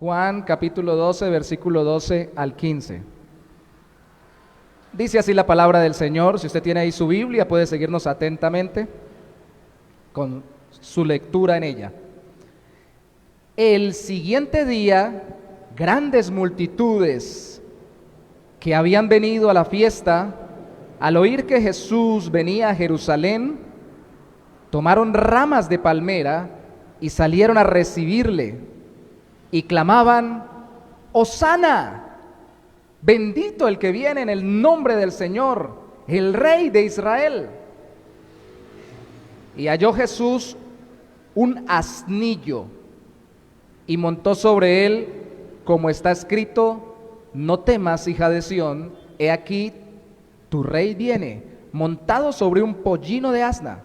Juan capítulo 12, versículo 12 al 15. Dice así la palabra del Señor. Si usted tiene ahí su Biblia, puede seguirnos atentamente con su lectura en ella. El siguiente día, grandes multitudes que habían venido a la fiesta, al oír que Jesús venía a Jerusalén, tomaron ramas de palmera y salieron a recibirle, y clamaban: ¡Hosana! Bendito el que viene en el nombre del Señor, el Rey de Israel. Y halló Jesús un asnillo, y montó sobre él, como está escrito: no temas, hija de Sión, he aquí tu rey viene, montado sobre un pollino de asna.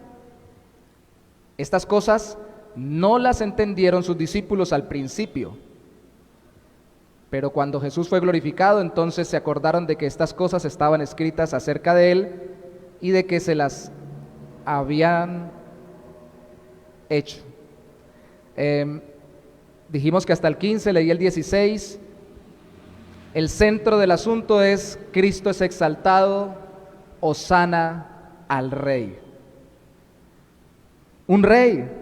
Estas cosas no las entendieron sus discípulos al principio, pero cuando Jesús fue glorificado, entonces se acordaron de que estas cosas estaban escritas acerca de él y de que se las habían hecho. Dijimos que hasta el 15, leí el 16. El centro del asunto es: Cristo es exaltado, hosana al Rey. Un rey.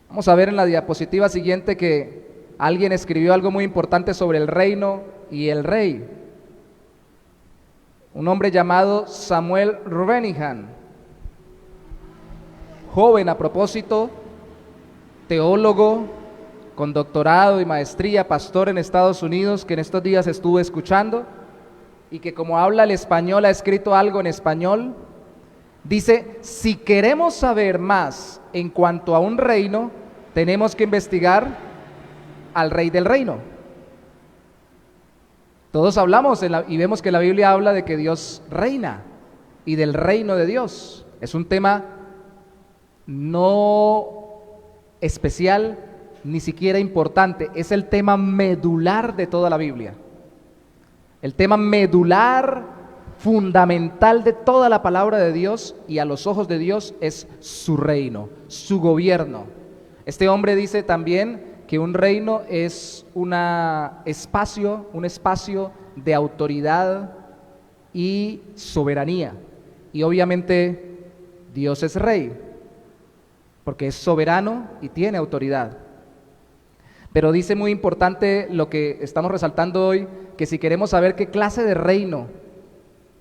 Vamos a ver en la diapositiva siguiente que alguien escribió algo muy importante sobre el reino y el rey. Un hombre llamado Samuel Rubenihan, joven a propósito, teólogo con doctorado y maestría, pastor en Estados Unidos, que en estos días estuve escuchando y que, como habla el español, ha escrito algo en español. Dice: si queremos saber más en cuanto a un reino, tenemos que investigar al rey del reino. Todos hablamos y vemos que la Biblia habla de que Dios reina y del reino de Dios. Es un tema no especial, ni siquiera importante, es el tema medular de toda la Biblia. El tema medular, fundamental de toda la palabra de Dios, y a los ojos de Dios es su reino, su gobierno. Este hombre dice también que un reino es un espacio de autoridad y soberanía. Y obviamente Dios es rey, porque es soberano y tiene autoridad. Pero dice muy importante lo que estamos resaltando hoy, que si queremos saber qué clase de reino,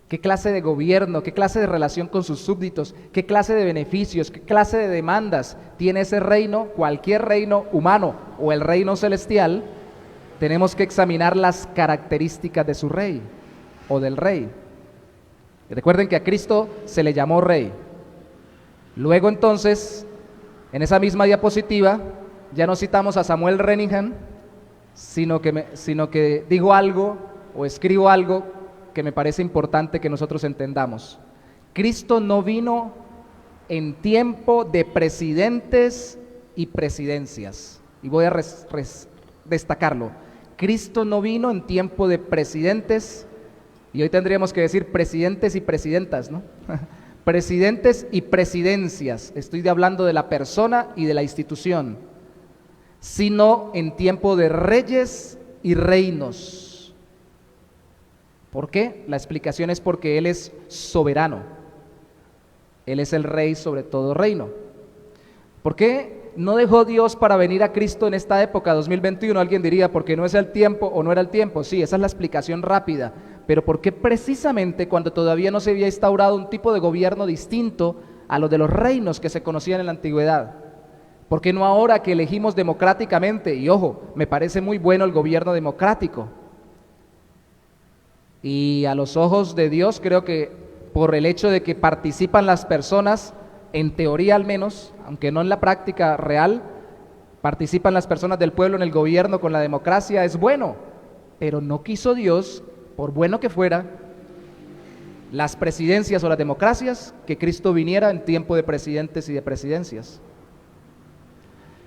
qué clase de gobierno, qué clase de relación con sus súbditos, qué clase de beneficios, qué clase de demandas tiene ese reino, cualquier reino humano o el reino celestial, tenemos que examinar las características de su rey o del rey. Recuerden que a Cristo se le llamó rey. Luego entonces, en esa misma diapositiva, ya no citamos a Samuel Renihan, sino que digo algo o escribo algo que me parece importante que nosotros entendamos. Cristo no vino en tiempo de presidentes y presidencias, y voy a destacarlo. Cristo no vino en tiempo de presidentes, y hoy tendríamos que decir presidentes y presidentas, ¿no? Presidentes y presidencias, estoy hablando de la persona y de la institución, sino en tiempo de reyes y reinos. ¿Por qué? La explicación es porque Él es soberano. Él es el rey sobre todo reino. ¿Por qué no dejó Dios para venir a Cristo en esta época, 2021? Alguien diría: porque no es el tiempo o no era el tiempo. Sí, esa es la explicación rápida. Pero ¿por qué precisamente cuando todavía no se había instaurado un tipo de gobierno distinto a los de los reinos que se conocían en la antigüedad? ¿Por qué no ahora que elegimos democráticamente? Y ojo, me parece muy bueno el gobierno democrático. Y a los ojos de Dios creo que por el hecho de que participan las personas, en teoría al menos, aunque no en la práctica real, participan las personas del pueblo en el gobierno con la democracia, es bueno. Pero no quiso Dios, por bueno que fuera, las presidencias o las democracias, que Cristo viniera en tiempo de presidentes y de presidencias,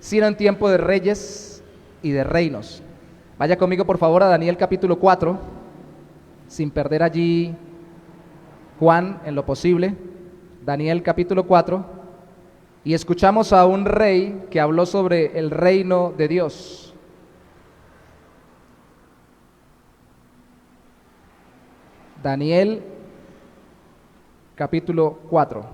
sino en tiempo de reyes y de reinos. Vaya conmigo por favor a Daniel capítulo 4, sin perder allí Juan en lo posible. Daniel capítulo 4, y escuchamos a un rey que habló sobre el reino de Dios. Daniel capítulo 4,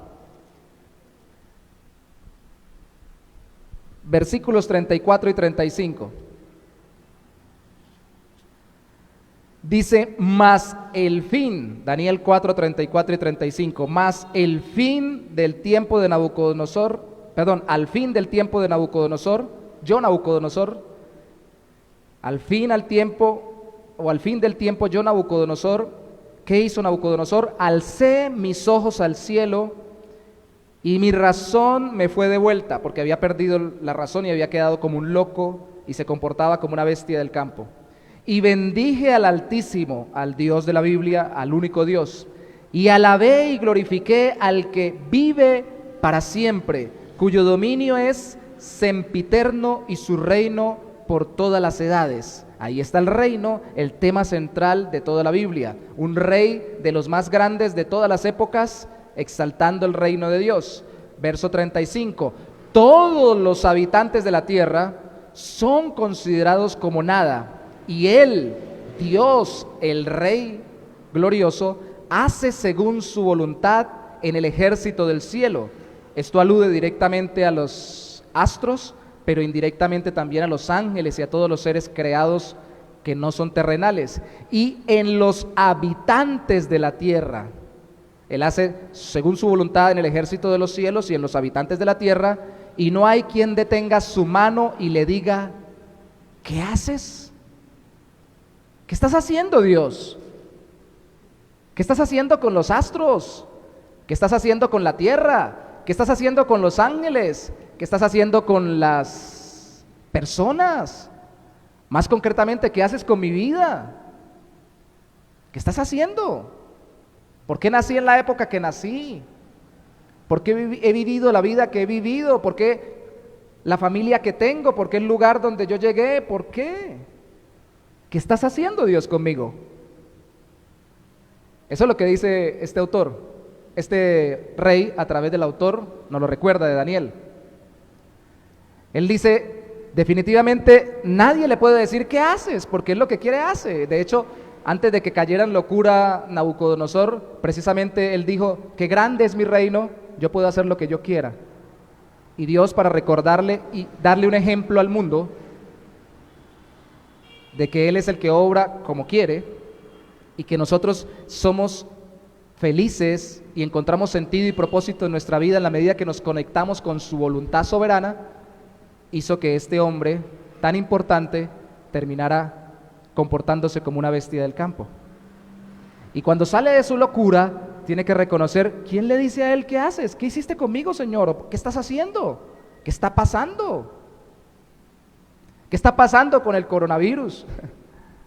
versículos 34 y 35. Dice, mas el fin, Daniel 4, 34 y 35, mas el fin del tiempo de Nabucodonosor, perdón, al fin del tiempo de Nabucodonosor, yo Nabucodonosor, al fin del tiempo yo Nabucodonosor, ¿qué hizo Nabucodonosor? Alcé mis ojos al cielo y mi razón me fue devuelta, porque había perdido la razón y había quedado como un loco y se comportaba como una bestia del campo. Y bendije al Altísimo, al Dios de la Biblia, al único Dios, y alabé y glorifiqué al que vive para siempre, cuyo dominio es sempiterno y su reino por todas las edades. Ahí está el reino, el tema central de toda la Biblia, un rey de los más grandes de todas las épocas, exaltando el reino de Dios. Verso 35, todos los habitantes de la tierra son considerados como nada, y Él, Dios, el Rey glorioso, hace según su voluntad en el ejército del cielo. Esto alude directamente a los astros, pero indirectamente también a los ángeles y a todos los seres creados que no son terrenales. Y en los habitantes de la tierra, Él hace según su voluntad en el ejército de los cielos y en los habitantes de la tierra, y no hay quien detenga su mano y le diga, ¿qué haces? ¿Qué estás haciendo, Dios? ¿Qué estás haciendo con los astros? ¿Qué estás haciendo con la tierra? ¿Qué estás haciendo con los ángeles? ¿Qué estás haciendo con las personas? Más concretamente, ¿qué haces con mi vida? ¿Qué estás haciendo? ¿Por qué nací en la época que nací? ¿Por qué he vivido la vida que he vivido? ¿Por qué la familia que tengo? ¿Por qué el lugar donde yo llegué? ¿Por qué? ¿Qué estás haciendo, Dios, conmigo? Eso es lo que dice este autor. Este rey, a través del autor, nos lo recuerda de Daniel. Él dice, definitivamente nadie le puede decir qué haces, porque él lo que quiere hace. De hecho, antes de que cayera en locura Nabucodonosor, precisamente él dijo, qué grande es mi reino, yo puedo hacer lo que yo quiera. Y Dios, para recordarle y darle un ejemplo al mundo de que Él es el que obra como quiere y que nosotros somos felices y encontramos sentido y propósito en nuestra vida en la medida que nos conectamos con su voluntad soberana, hizo que este hombre tan importante terminara comportándose como una bestia del campo. Y cuando sale de su locura, tiene que reconocer, ¿quién le dice a él qué haces? ¿Qué hiciste conmigo, Señor? ¿Qué estás haciendo? ¿Qué está pasando? ¿Qué está pasando con el coronavirus?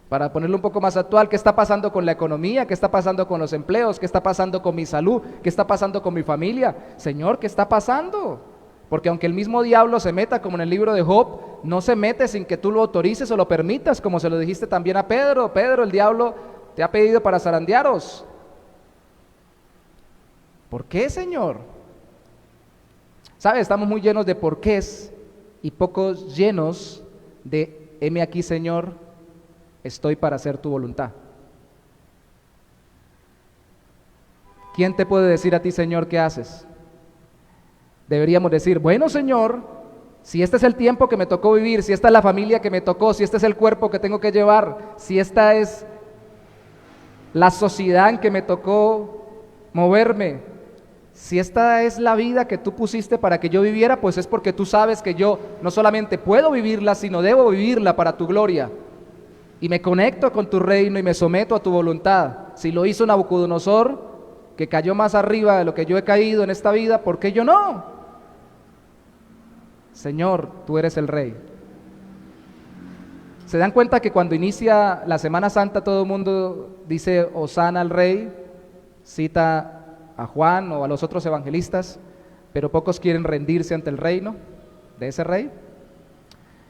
Para ponerlo un poco más actual, ¿qué está pasando con la economía? ¿Qué está pasando con los empleos? ¿Qué está pasando con mi salud? ¿Qué está pasando con mi familia? Señor, ¿qué está pasando? Porque aunque el mismo diablo se meta, como en el libro de Job, no se mete sin que tú lo autorices o lo permitas, como se lo dijiste también a Pedro. Pedro, el diablo te ha pedido para zarandearos. ¿Por qué, Señor? ¿Sabe? Estamos muy llenos de porqués y pocos llenos de heme aquí, Señor, estoy para hacer tu voluntad. ¿Quién te puede decir a ti, Señor, qué haces? Deberíamos decir, bueno, Señor, si este es el tiempo que me tocó vivir, si esta es la familia que me tocó, si este es el cuerpo que tengo que llevar, si esta es la sociedad en que me tocó moverme, si esta es la vida que tú pusiste para que yo viviera, pues es porque tú sabes que yo no solamente puedo vivirla, sino debo vivirla para tu gloria. Y me conecto con tu reino y me someto a tu voluntad. Si lo hizo Nabucodonosor, que cayó más arriba de lo que yo he caído en esta vida, ¿por qué yo no? Señor, tú eres el Rey. ¿Se dan cuenta que cuando inicia la Semana Santa todo el mundo dice Hosana al Rey? Cita a Juan o a los otros evangelistas, pero pocos quieren rendirse ante el reino de ese Rey.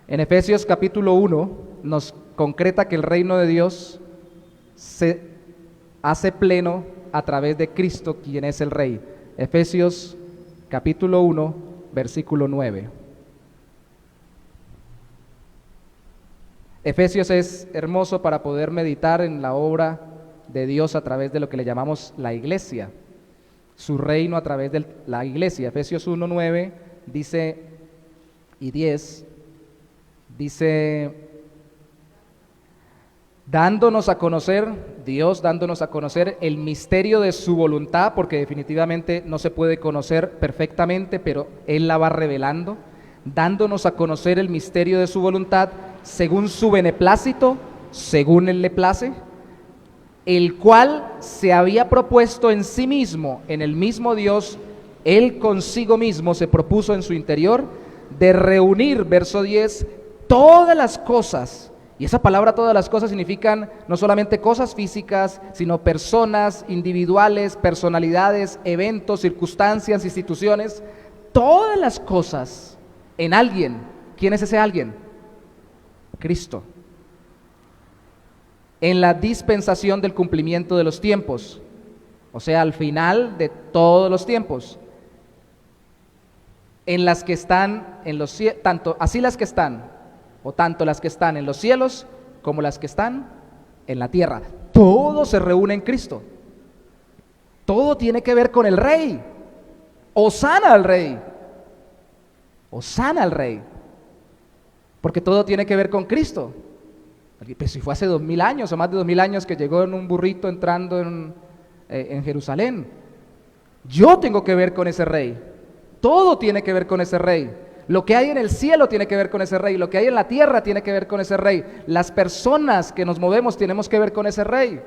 En Efesios capítulo 1 nos concreta que el reino de Dios se hace pleno a través de Cristo, quien es el Rey. Efesios capítulo 1, versículo 9. Efesios es hermoso para poder meditar en la obra de Dios a través de lo que le llamamos la iglesia, su reino a través de la iglesia. Efesios 1:9 dice, y 10, dice, dándonos a conocer, Dios dándonos a conocer el misterio de su voluntad, porque definitivamente no se puede conocer perfectamente, pero Él la va revelando, dándonos a conocer el misterio de su voluntad, según su beneplácito, según Él le place, el cual se había propuesto en sí mismo, en el mismo Dios, Él consigo mismo se propuso en su interior, de reunir, verso 10, todas las cosas. Y esa palabra todas las cosas significan no solamente cosas físicas, sino personas individuales, personalidades, eventos, circunstancias, instituciones, todas las cosas en alguien. ¿Quién es ese alguien? Cristo. En la dispensación del cumplimiento de los tiempos, o sea, al final de todos los tiempos, en las que están en los cielos, tanto así las que están, o tanto las que están en los cielos como las que están en la tierra. Todo se reúne en Cristo. Todo tiene que ver con el Rey. Hosana al Rey. Hosana al Rey. Porque todo tiene que ver con Cristo. Pues si fue hace 2000 años o más de 2000 años que llegó en un burrito entrando en Jerusalén. Yo tengo que ver con ese Rey. Todo tiene que ver con ese Rey. Lo que hay en el cielo tiene que ver con ese Rey. Lo que hay en la tierra tiene que ver con ese Rey. Las personas que nos movemos tenemos que ver con ese Rey.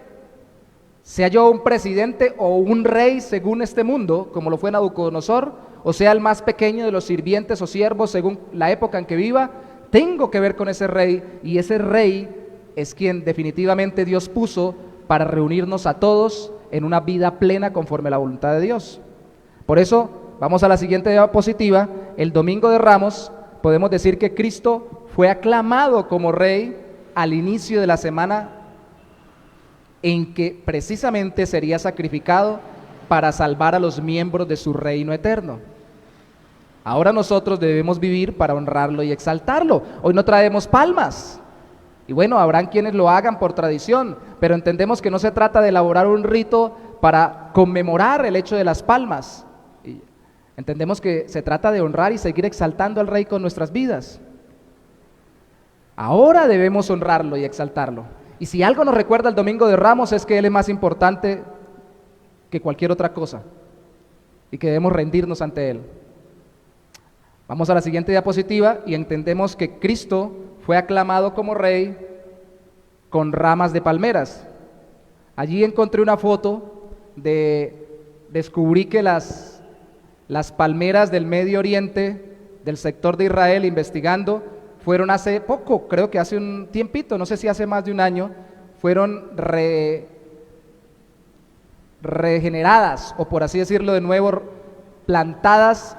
Sea yo un presidente o un rey según este mundo, como lo fue Nabucodonosor, o sea el más pequeño de los sirvientes o siervos según la época en que viva, tengo que ver con ese Rey, y ese Rey es quien definitivamente Dios puso para reunirnos a todos en una vida plena conforme a la voluntad de Dios. Por eso, vamos a la siguiente diapositiva. El domingo de Ramos podemos decir que Cristo fue aclamado como Rey al inicio de la semana en que precisamente sería sacrificado para salvar a los miembros de su reino eterno. Ahora nosotros debemos vivir para honrarlo y exaltarlo. Hoy no traemos palmas. Y bueno, habrán quienes lo hagan por tradición, pero entendemos que no se trata de elaborar un rito para conmemorar el hecho de las palmas. Entendemos que se trata de honrar y seguir exaltando al Rey con nuestras vidas. Ahora debemos honrarlo y exaltarlo. Y si algo nos recuerda el Domingo de Ramos es que Él es más importante que cualquier otra cosa y que debemos rendirnos ante Él. Vamos a la siguiente diapositiva y entendemos que Cristo fue aclamado como Rey con ramas de palmeras. Allí encontré una foto descubrí que las palmeras del Medio Oriente, del sector de Israel, investigando, fueron hace poco, creo que hace un tiempito, no sé si hace más de un año, fueron regeneradas, o por así decirlo de nuevo, plantadas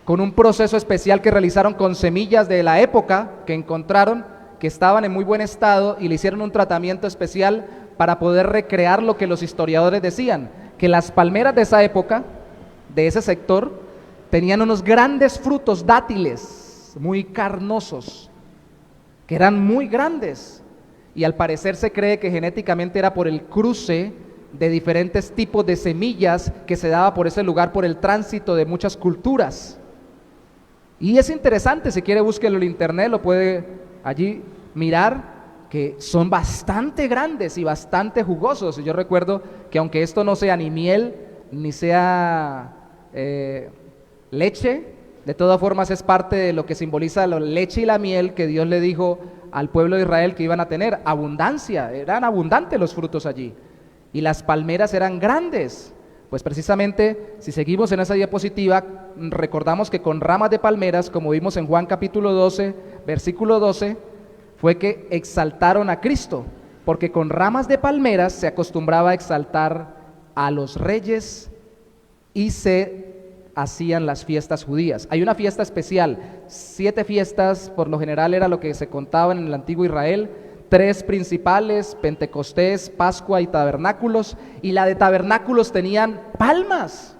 con un proceso especial que realizaron con semillas de la época que encontraron, que estaban en muy buen estado, y le hicieron un tratamiento especial para poder recrear lo que los historiadores decían, que las palmeras de esa época, de ese sector, tenían unos grandes frutos dátiles, muy carnosos, que eran muy grandes, y al parecer se cree que genéticamente era por el cruce de diferentes tipos de semillas que se daba por ese lugar, por el tránsito de muchas culturas. Y es interesante, si quiere búsquelo en internet, lo puede allí mirar, que son bastante grandes y bastante jugosos. Y yo recuerdo que aunque esto no sea ni miel, ni sea leche, de todas formas es parte de lo que simboliza la leche y la miel que Dios le dijo al pueblo de Israel que iban a tener, abundancia, eran abundantes los frutos allí, y las palmeras eran grandes. Pues precisamente, si seguimos en esa diapositiva, recordamos que con ramas de palmeras, como vimos en Juan capítulo 12, versículo 12, fue que exaltaron a Cristo, porque con ramas de palmeras se acostumbraba a exaltar a los reyes y se hacían las fiestas judías. Hay una fiesta especial, 7 fiestas, por lo general era lo que se contaban en el antiguo Israel, 3 principales, Pentecostés, Pascua y Tabernáculos, y la de Tabernáculos tenían palmas,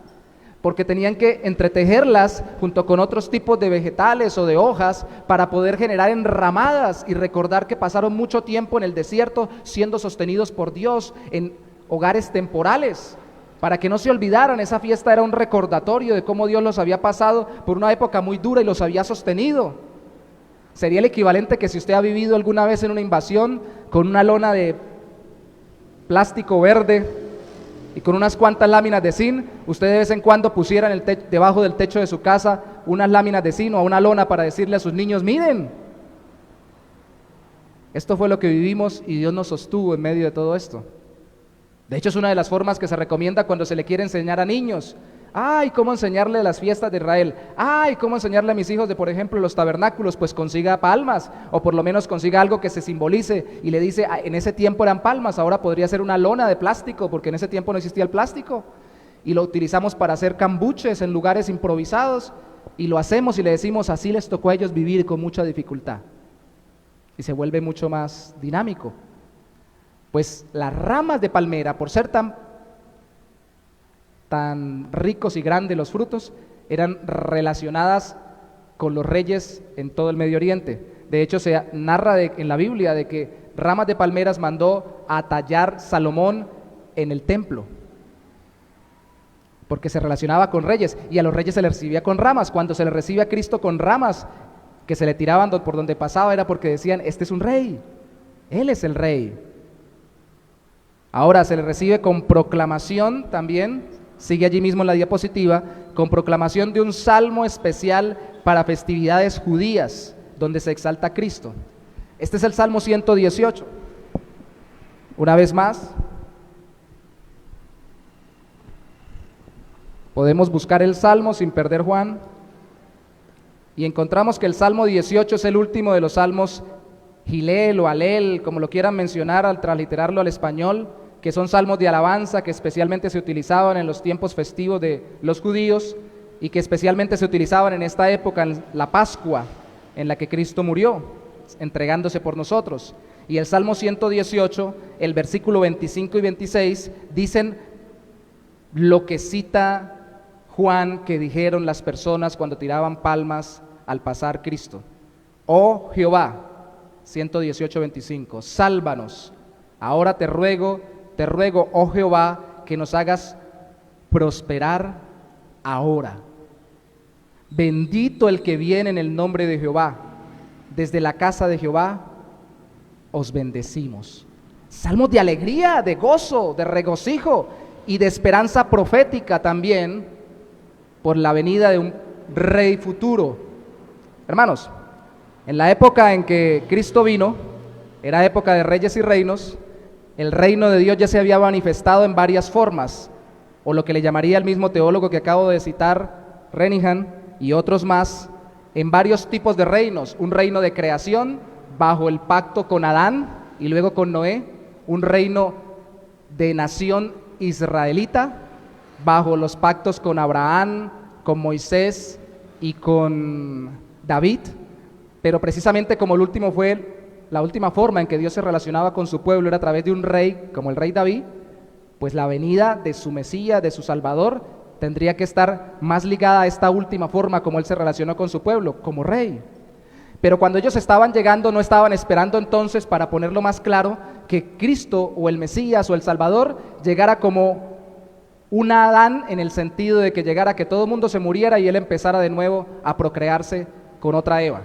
porque tenían que entretejerlas junto con otros tipos de vegetales o de hojas para poder generar enramadas y recordar que pasaron mucho tiempo en el desierto siendo sostenidos por Dios en hogares temporales. Para que no se olvidaran, esa fiesta era un recordatorio de cómo Dios los había pasado por una época muy dura y los había sostenido. Sería el equivalente que si usted ha vivido alguna vez en una invasión con una lona de plástico verde y con unas cuantas láminas de zinc, usted de vez en cuando pusiera debajo del techo de su casa unas láminas de zinc o una lona para decirle a sus niños: miren, esto fue lo que vivimos y Dios nos sostuvo en medio de todo esto. De hecho, es una de las formas que se recomienda cuando se le quiere enseñar a niños. Ay, ¿cómo enseñarle las fiestas de Israel? Ay, ¿cómo enseñarle a mis hijos de, por ejemplo, los tabernáculos? Pues consiga palmas, o por lo menos consiga algo que se simbolice y le dice: en ese tiempo eran palmas, ahora podría ser una lona de plástico, porque en ese tiempo no existía el plástico. Y lo utilizamos para hacer cambuches en lugares improvisados, y lo hacemos y le decimos: así les tocó a ellos vivir con mucha dificultad. Y se vuelve mucho más dinámico. Pues las ramas de palmera, por ser tan ricos y grandes los frutos, eran relacionadas con los reyes en todo el Medio Oriente. De hecho, se narra en la Biblia de que ramas de palmeras mandó a tallar Salomón en el templo, porque se relacionaba con reyes, y a los reyes se les recibía con ramas. Cuando se les recibe a Cristo con ramas que se le tiraban por donde pasaba, era porque decían: este es un rey, Él es el rey. Ahora se le recibe con proclamación también, sigue allí mismo en la diapositiva, con proclamación de un salmo especial para festividades judías, donde se exalta a Cristo. Este es el Salmo 118. Una vez más, podemos buscar el Salmo sin perder Juan, y encontramos que el Salmo 18 es el último de los salmos Gilel o Alel, como lo quieran mencionar al transliterarlo al español, que son salmos de alabanza que especialmente se utilizaban en los tiempos festivos de los judíos y que especialmente se utilizaban en esta época, en la Pascua, en la que Cristo murió, entregándose por nosotros. Y el Salmo 118, el versículo 25 y 26, dicen lo que cita Juan, que dijeron las personas cuando tiraban palmas al pasar Cristo. Oh Jehová, 118, 25, sálvanos, ahora te ruego, oh Jehová, que nos hagas prosperar ahora. Bendito el que viene en el nombre de Jehová. Desde la casa de Jehová os bendecimos. Salmos de alegría, de gozo, de regocijo y de esperanza profética también por la venida de un rey futuro. Hermanos, en la época en que Cristo vino, era época de reyes y reinos. El reino de Dios ya se había manifestado en varias formas, o lo que le llamaría el mismo teólogo que acabo de citar, Renihan, y otros más, en varios tipos de reinos. Un reino de creación bajo el pacto con Adán y luego con Noé, un reino de nación israelita bajo los pactos con Abraham, con Moisés y con David, pero precisamente como el último fue la última forma en que Dios se relacionaba con su pueblo era a través de un rey como el rey David, pues la venida de su Mesías, de su Salvador, tendría que estar más ligada a esta última forma como Él se relacionó con su pueblo, como rey. Pero cuando ellos estaban llegando, no estaban esperando entonces, para ponerlo más claro, que Cristo o el Mesías o el Salvador llegara como un Adán, en el sentido de que llegara que todo el mundo se muriera y Él empezara de nuevo a procrearse con otra Eva.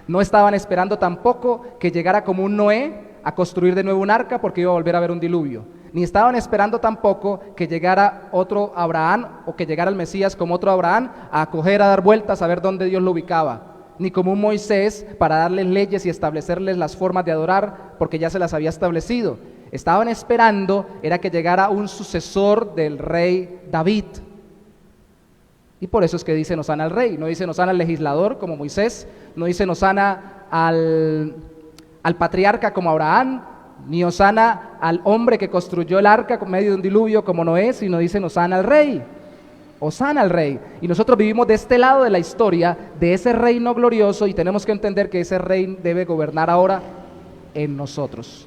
No estaban esperando tampoco que llegara como un Noé a construir de nuevo un arca, porque iba a volver a haber un diluvio. Ni estaban esperando tampoco que llegara otro Abraham o que llegara el Mesías como otro Abraham a acoger, a dar vueltas, a ver dónde Dios lo ubicaba. Ni como un Moisés para darles leyes y establecerles las formas de adorar, porque ya se las había establecido. Estaban esperando era que llegara un sucesor del rey David. Y por eso es que dice Hosana al rey, no dice Hosana al legislador como Moisés, no dice Hosana al patriarca como Abraham, ni Hosana al hombre que construyó el arca con medio de un diluvio como Noé, sino dicen Hosana al rey. Hosana al rey. Y nosotros vivimos de este lado de la historia, de ese reino glorioso, y tenemos que entender que ese rey debe gobernar ahora en nosotros.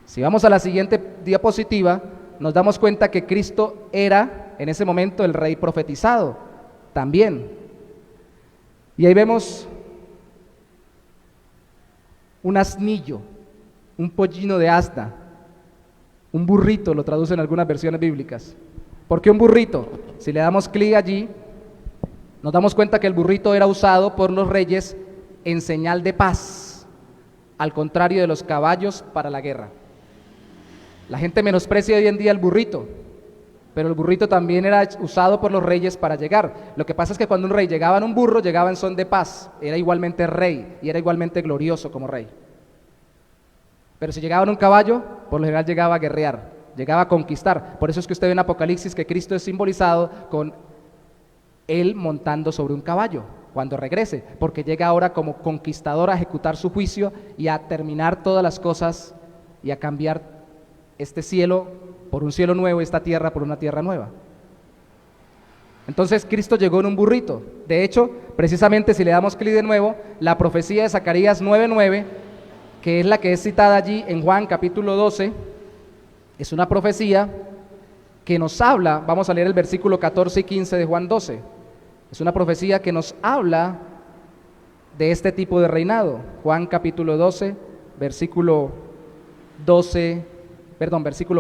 Si vamos a la siguiente diapositiva, nos damos cuenta que Cristo era en ese momento el rey profetizado también. Y ahí vemos un asnillo, un pollino de asna, un burrito, lo traducen algunas versiones bíblicas. ¿Por qué un burrito? Si le damos clic allí, nos damos cuenta que el burrito era usado por los reyes en señal de paz, al contrario de los caballos para la guerra. La gente menosprecia hoy en día el burrito, pero el burrito también era usado por los reyes para llegar. Lo que pasa es que cuando un rey llegaba en un burro, llegaba en son de paz, era igualmente rey y era igualmente glorioso como rey. Pero si llegaba en un caballo, por lo general llegaba a guerrear, llegaba a conquistar. Por eso es que usted ve en Apocalipsis que Cristo es simbolizado con él montando sobre un caballo cuando regrese, porque llega ahora como conquistador a ejecutar su juicio y a terminar todas las cosas y a cambiar este cielo por un cielo nuevo y esta tierra por una tierra nueva. Entonces Cristo llegó en un burrito. De hecho, precisamente si le damos clic de nuevo, la profecía de Zacarías 9:9, que es la que es citada allí en Juan capítulo 12, es una profecía que nos habla, vamos a leer el versículo 14 y 15 de Juan 12, es una profecía que nos habla de este tipo de reinado. Juan capítulo 12, versículo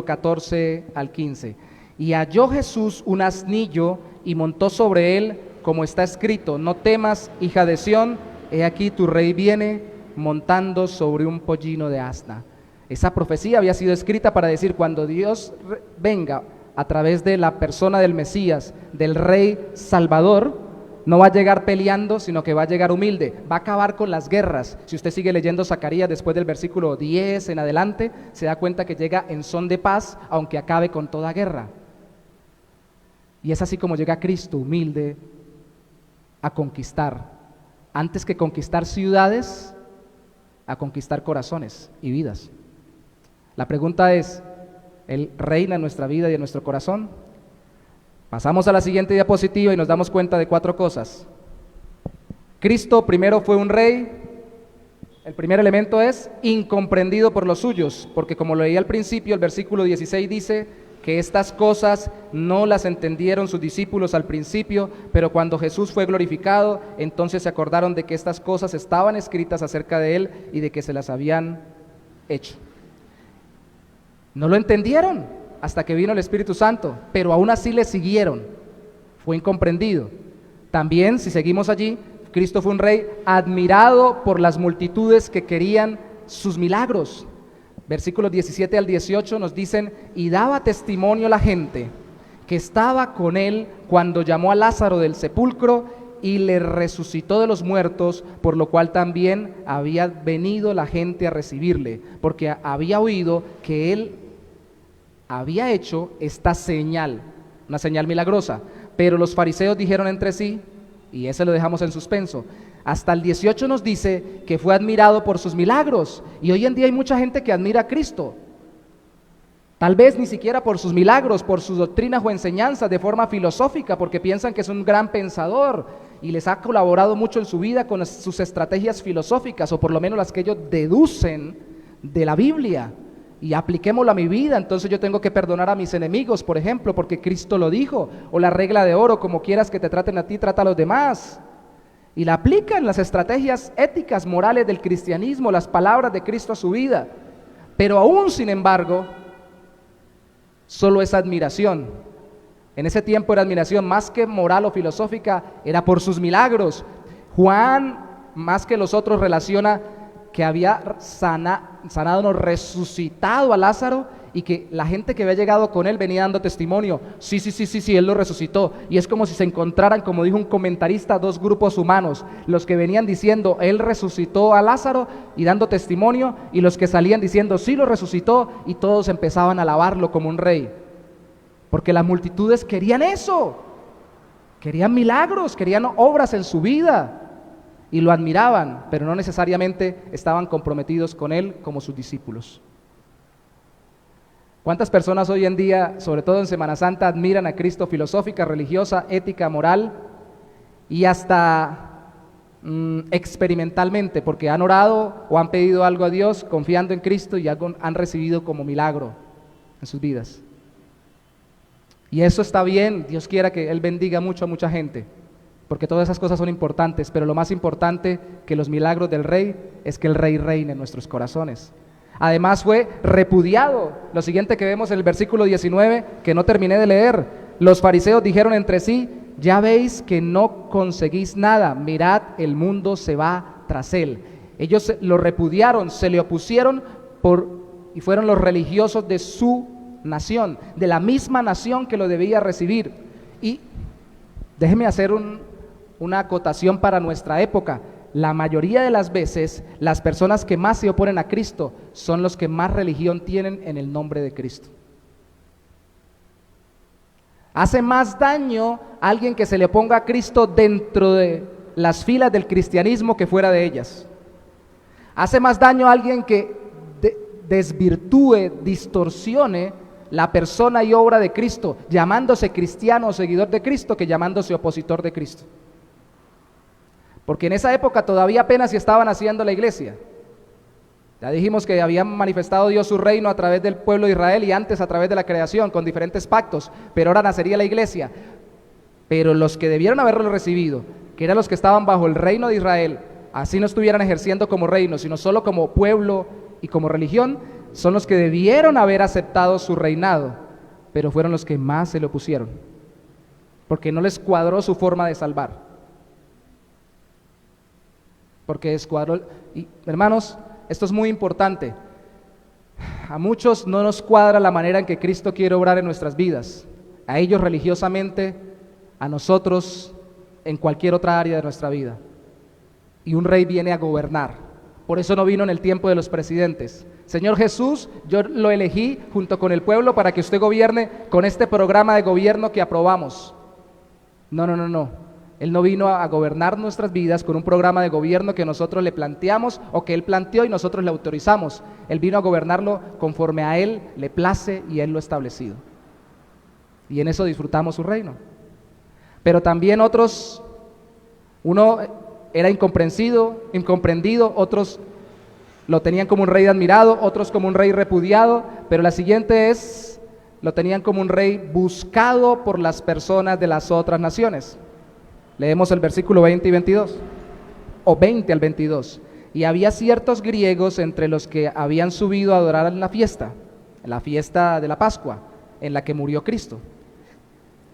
14 al 15. Y halló Jesús un asnillo y montó sobre él, como está escrito: no temas, hija de Sión, he aquí tu rey viene montando sobre un pollino de asna. Esa profecía había sido escrita para decir, cuando Dios venga a través de la persona del Mesías, del Rey Salvador, no va a llegar peleando, sino que va a llegar humilde, va a acabar con las guerras. Si usted sigue leyendo Zacarías después del versículo 10 en adelante, se da cuenta que llega en son de paz, aunque acabe con toda guerra. Y es así como llega Cristo, humilde, a conquistar. Antes que conquistar ciudades, a conquistar corazones y vidas. La pregunta es, ¿Él reina en nuestra vida y en nuestro corazón? Pasamos a la siguiente diapositiva y nos damos cuenta de 4 cosas. Cristo primero fue un rey. El primer elemento es incomprendido por los suyos, porque como lo leí al principio, el versículo 16 dice que estas cosas no las entendieron sus discípulos al principio, pero cuando Jesús fue glorificado, entonces se acordaron de que estas cosas estaban escritas acerca de Él y de que se las habían hecho. No lo entendieron hasta que vino el Espíritu Santo, pero aún así le siguieron. Fue incomprendido. También, si seguimos allí, Cristo fue un rey admirado por las multitudes que querían sus milagros. Versículos 17 al 18 nos dicen: y daba testimonio a la gente que estaba con él cuando llamó a Lázaro del sepulcro y le resucitó de los muertos, por lo cual también había venido la gente a recibirle, porque había oído que él había hecho esta señal, una señal milagrosa. Pero los fariseos dijeron entre sí, y ese lo dejamos en suspenso, hasta el 18 nos dice que fue admirado por sus milagros, y hoy en día hay mucha gente que admira a Cristo, tal vez ni siquiera por sus milagros, por sus doctrinas o enseñanzas de forma filosófica, porque piensan que es un gran pensador y les ha colaborado mucho en su vida con sus estrategias filosóficas, o por lo menos las que ellos deducen de la Biblia. Y apliquémoslo a mi vida, entonces yo tengo que perdonar a mis enemigos, por ejemplo, porque Cristo lo dijo, o la regla de oro: como quieras que te traten a ti, trata a los demás. Y la aplican las estrategias éticas, morales del cristianismo, las palabras de Cristo a su vida. Pero aún, sin embargo, solo es admiración. En ese tiempo era admiración, más que moral o filosófica, era por sus milagros. Juan, más que los otros, relaciona que había sanado, no, resucitado a Lázaro, y que la gente que había llegado con él venía dando testimonio: sí, él lo resucitó. Y es como si se encontraran, como dijo un comentarista, 2 grupos humanos: los que venían diciendo él resucitó a Lázaro y dando testimonio, y los que salían diciendo sí, lo resucitó, y todos empezaban a alabarlo como un rey, porque las multitudes querían eso, querían milagros, querían obras en su vida, y lo admiraban, pero no necesariamente estaban comprometidos con él como sus discípulos. ¿Cuántas personas hoy en día, sobre todo en Semana Santa, admiran a Cristo filosófica, religiosa, ética, moral y hasta experimentalmente, porque han orado o han pedido algo a Dios confiando en Cristo y algo han recibido como milagro en sus vidas? Y eso está bien, Dios quiera que Él bendiga mucho a mucha gente, porque todas esas cosas son importantes, pero lo más importante que los milagros del Rey es que el Rey reine en nuestros corazones. Además fue repudiado. Lo siguiente que vemos en el versículo 19, que no terminé de leer: los fariseos dijeron entre sí, ya veis que no conseguís nada, mirad, el mundo se va tras él. Ellos lo repudiaron, se le opusieron y fueron los religiosos de su nación, de la misma nación que lo debía recibir. Y déjeme hacer una acotación para nuestra época. La mayoría de las veces, las personas que más se oponen a Cristo son los que más religión tienen en el nombre de Cristo. Hace más daño a alguien que se le oponga a Cristo dentro de las filas del cristianismo que fuera de ellas. Hace más daño a alguien que desvirtúe, distorsione la persona y obra de Cristo, llamándose cristiano o seguidor de Cristo, que llamándose opositor de Cristo. Porque en esa época todavía apenas se estaban haciendo la iglesia. Ya dijimos que había manifestado Dios su reino a través del pueblo de Israel y antes a través de la creación con diferentes pactos, pero ahora nacería la iglesia. Pero los que debieron haberlo recibido, que eran los que estaban bajo el reino de Israel, así no estuvieran ejerciendo como reino, sino solo como pueblo y como religión, son los que debieron haber aceptado su reinado, pero fueron los que más se le opusieron, porque no les cuadró su forma de salvar. Porque descuadró. Y hermanos, esto es muy importante. A muchos no nos cuadra la manera en que Cristo quiere obrar en nuestras vidas. A ellos religiosamente, a nosotros en cualquier otra área de nuestra vida. Y un rey viene a gobernar. Por eso no vino en el tiempo de los presidentes. Señor Jesús, yo lo elegí junto con el pueblo para que usted gobierne con este programa de gobierno que aprobamos. No. Él no vino a gobernar nuestras vidas con un programa de gobierno que nosotros le planteamos o que Él planteó y nosotros le autorizamos. Él vino a gobernarlo conforme a Él le place y Él lo ha establecido. Y en eso disfrutamos su reino. Pero también otros, uno era incomprendido, otros lo tenían como un rey admirado, otros como un rey repudiado, pero la siguiente es, lo tenían como un rey buscado por las personas de las otras naciones. Leemos el versículo 20 y 22, o 20 al 22. Y había ciertos griegos entre los que habían subido a adorar en la fiesta de la Pascua, en la que murió Cristo.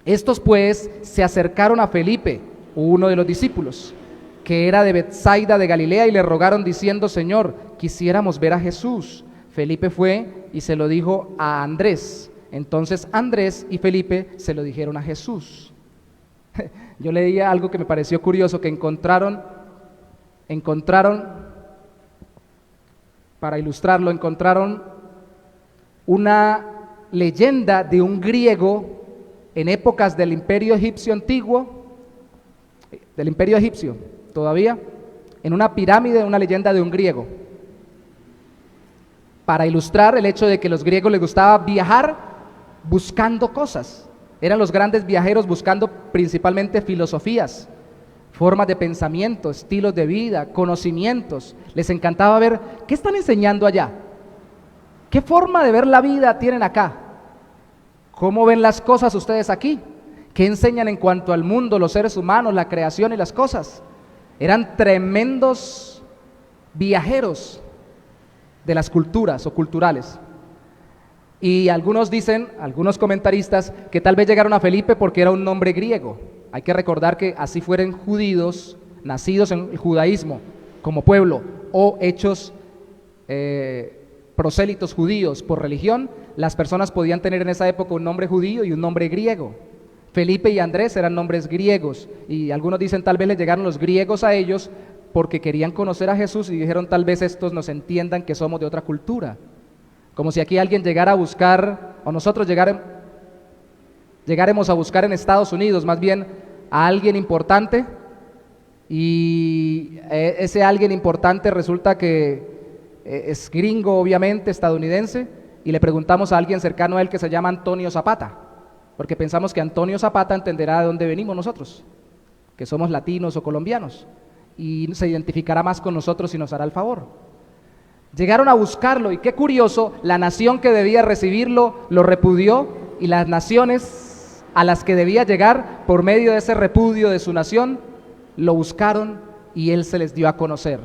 Estos pues se acercaron a Felipe, uno de los discípulos, que era de Betsaida de Galilea, y le rogaron diciendo, Señor, quisiéramos ver a Jesús. Felipe fue y se lo dijo a Andrés. Entonces Andrés y Felipe se lo dijeron a Jesús. Yo leía algo que me pareció curioso, que encontraron, para ilustrarlo, encontraron una leyenda de un griego en épocas del Imperio Egipcio antiguo, del Imperio Egipcio todavía, en una pirámide, una leyenda de un griego, para ilustrar el hecho de que a los griegos les gustaba viajar buscando cosas. Eran los grandes viajeros buscando principalmente filosofías, formas de pensamiento, estilos de vida, conocimientos. Les encantaba ver, ¿qué están enseñando allá? ¿Qué forma de ver la vida tienen acá? ¿Cómo ven las cosas ustedes aquí? ¿Qué enseñan en cuanto al mundo, los seres humanos, la creación y las cosas? Eran tremendos viajeros de las culturas o culturales. Y algunos dicen, algunos comentaristas, que tal vez llegaron a Felipe porque era un nombre griego. Hay que recordar que así fueran judíos, nacidos en el judaísmo como pueblo, o hechos prosélitos judíos por religión, las personas podían tener en esa época un nombre judío y un nombre griego. Felipe y Andrés eran nombres griegos, y algunos dicen tal vez les llegaron los griegos a ellos porque querían conocer a Jesús y dijeron tal vez estos nos entiendan que somos de otra cultura. Como si aquí alguien llegara a buscar, o nosotros llegaremos a buscar en Estados Unidos más bien a alguien importante, y ese alguien importante resulta que es gringo, obviamente, estadounidense, y le preguntamos a alguien cercano a él que se llama Antonio Zapata, porque pensamos que Antonio Zapata entenderá de dónde venimos nosotros, que somos latinos o colombianos, y se identificará más con nosotros y nos hará el favor. Llegaron a buscarlo, y qué curioso, la nación que debía recibirlo lo repudió, y las naciones a las que debía llegar por medio de ese repudio de su nación, lo buscaron y Él se les dio a conocer.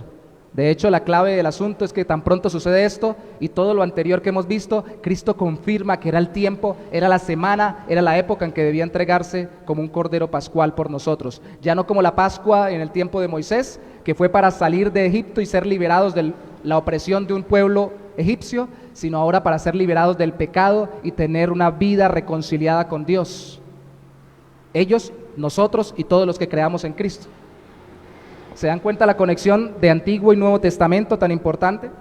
De hecho, la clave del asunto es que tan pronto sucede esto y todo lo anterior que hemos visto, Cristo confirma que era el tiempo, era la semana, era la época en que debía entregarse como un cordero pascual por nosotros. Ya no como la Pascua en el tiempo de Moisés, que fue para salir de Egipto y ser liberados de la opresión de un pueblo egipcio, sino ahora para ser liberados del pecado y tener una vida reconciliada con Dios. Ellos, nosotros y todos los que creamos en Cristo. ¿Se dan cuenta la conexión de Antiguo y Nuevo Testamento tan importante?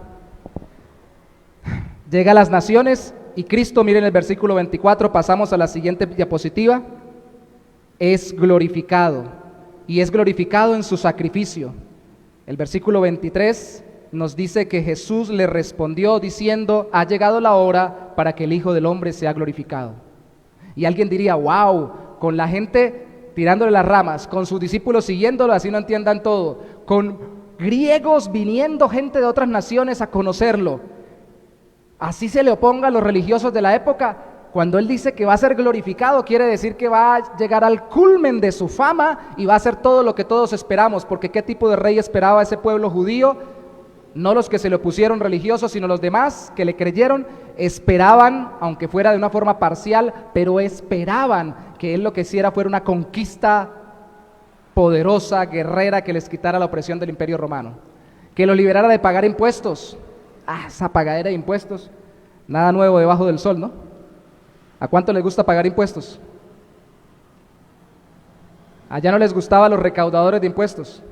Llega a las naciones y Cristo, miren el versículo 24, pasamos a la siguiente diapositiva, es glorificado, y es glorificado en su sacrificio. El versículo 23 nos dice que Jesús le respondió diciendo, ha llegado la hora para que el Hijo del Hombre sea glorificado. Y alguien diría, wow, con la gente tirándole las ramas, con sus discípulos siguiéndolo, así no entiendan todo, con griegos viniendo gente de otras naciones a conocerlo, así se le oponga a los religiosos de la época. Cuando Él dice que va a ser glorificado, quiere decir que va a llegar al culmen de su fama y va a hacer todo lo que todos esperamos, porque ¿qué tipo de rey esperaba ese pueblo judío? No los que se le opusieron religiosos, sino los demás que le creyeron, esperaban, aunque fuera de una forma parcial, pero esperaban que Él lo que hiciera fuera una conquista poderosa, guerrera, que les quitara la opresión del Imperio Romano, que lo liberara de pagar impuestos. Esa pagadera de impuestos, nada nuevo debajo del sol, ¿no? ¿A cuánto les gusta pagar impuestos? Allá no les gustaba a los recaudadores de impuestos,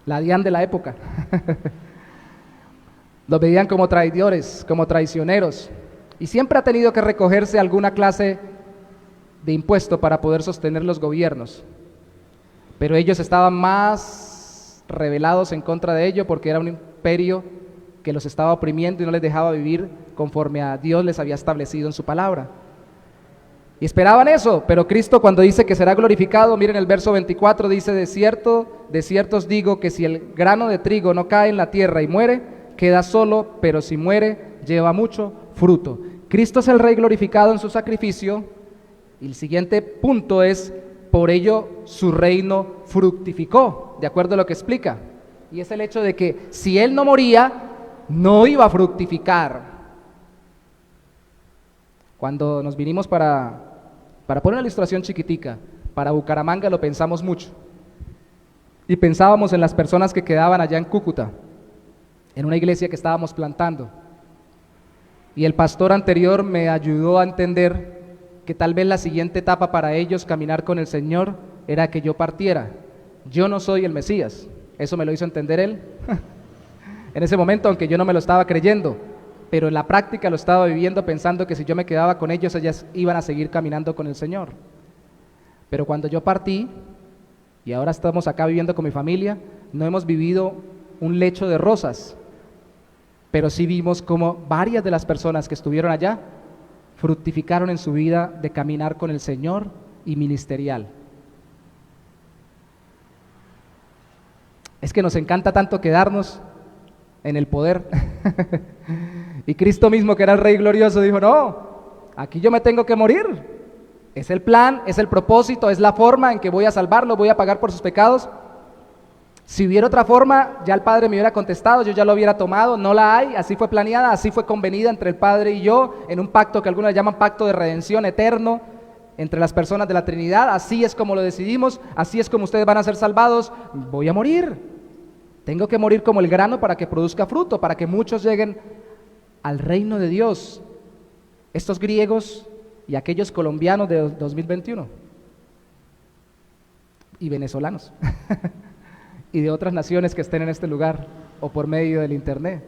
la DIAN de la época. Los veían como traidores, como traicioneros, y siempre ha tenido que recogerse alguna clase de impuesto para poder sostener los gobiernos. Pero ellos estaban más rebelados en contra de ello porque era un imperio que los estaba oprimiendo y no les dejaba vivir conforme a Dios les había establecido en su palabra. Y esperaban eso, pero Cristo cuando dice que será glorificado, miren el verso 24, dice, de cierto os digo que si el grano de trigo no cae en la tierra y muere, queda solo, pero si muere, lleva mucho fruto. Cristo es el Rey glorificado en su sacrificio, y el siguiente punto es, por ello su reino fructificó, de acuerdo a lo que explica, y es el hecho de que si Él no moría, no iba a fructificar. Cuando nos vinimos para poner una ilustración chiquitica, para Bucaramanga lo pensamos mucho, y pensábamos en las personas que quedaban allá en Cúcuta, en una iglesia que estábamos plantando, y el pastor anterior me ayudó a entender que tal vez la siguiente etapa para ellos caminar con el Señor era que yo partiera. Yo no soy el Mesías, eso me lo hizo entender él en ese momento, aunque yo no me lo estaba creyendo, pero en la práctica lo estaba viviendo pensando que si yo me quedaba con ellos, ellas iban a seguir caminando con el Señor. Pero cuando yo partí, y ahora estamos acá viviendo con mi familia, no hemos vivido un lecho de rosas, pero sí vimos como varias de las personas que estuvieron allá fructificaron en su vida de caminar con el Señor y ministerial. Es que nos encanta tanto quedarnos en el poder. Y Cristo mismo, que era el Rey glorioso, dijo, no, aquí yo me tengo que morir. Es el plan, es el propósito, es la forma en que voy a salvarlo, voy a pagar por sus pecados. Si hubiera otra forma, ya el Padre me hubiera contestado, yo ya lo hubiera tomado, no la hay, así fue planeada, así fue convenida entre el Padre y yo, en un pacto que algunos llaman pacto de redención eterno, entre las personas de la Trinidad, así es como lo decidimos, así es como ustedes van a ser salvados. Voy a morir, tengo que morir como el grano para que produzca fruto, para que muchos lleguen al reino de Dios, estos griegos y aquellos colombianos de 2021 y venezolanos y de otras naciones que estén en este lugar o por medio del internet.